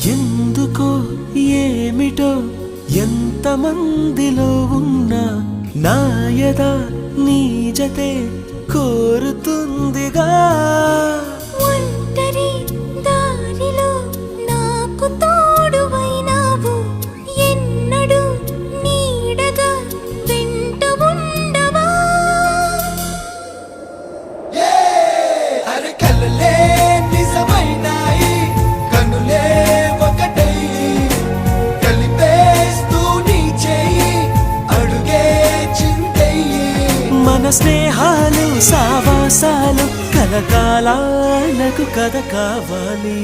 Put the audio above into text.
ఎందుకో ఏమిటో ఎంతమందిలో ఉన్నా నాయదా నీ జతే కోరుతుందిగా. ఒంటరి దారిలో నాకు తోడువైనావు, ఎన్నడూ నీడగా వెంట ఉండవా. అరే కలలే నిజమైనాయి, కనులే ఒకటై కలిపేస్తూ నీ చేయి అడుగే చింతయ్యి. మన స్నేహాలు సావాసాలు కలకాలాలకు కథ కావాలి.